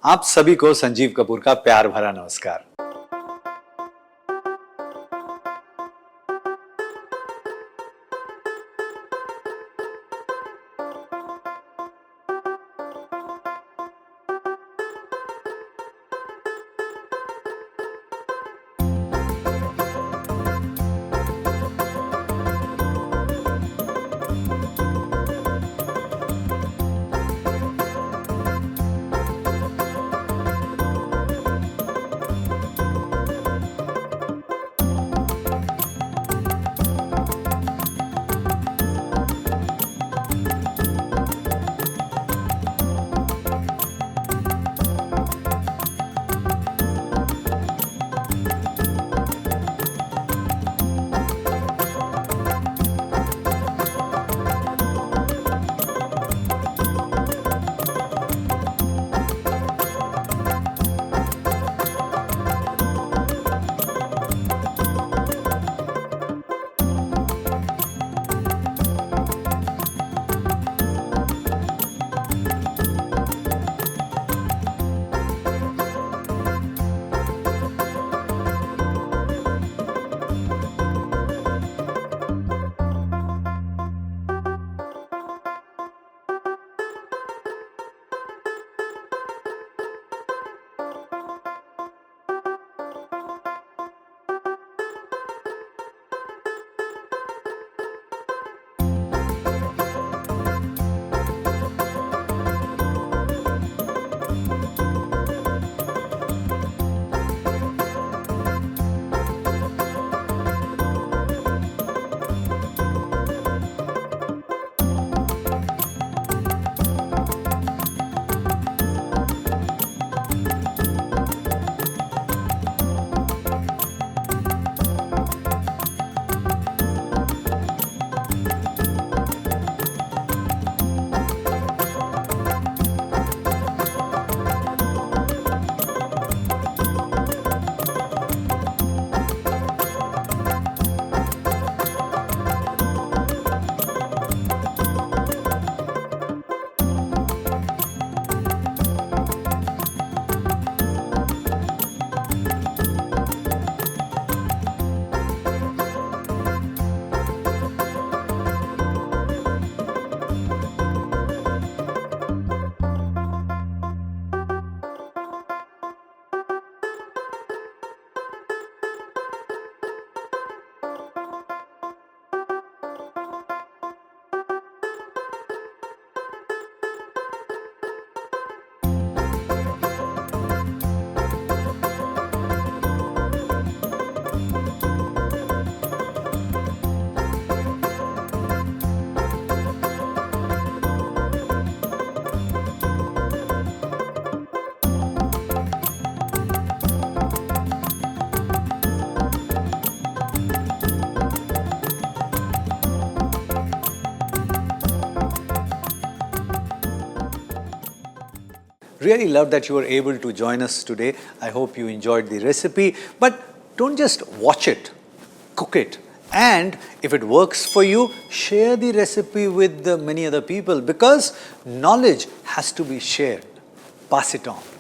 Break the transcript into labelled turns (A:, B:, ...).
A: आप सभी को संजीव कपूर का प्यार भरा नमस्कार। Really love that you were able to join us today. I hope you enjoyed the recipe. But don't just watch it, cook it. And if it works for you, share the recipe with many other people, because knowledge has to be shared. Pass it on.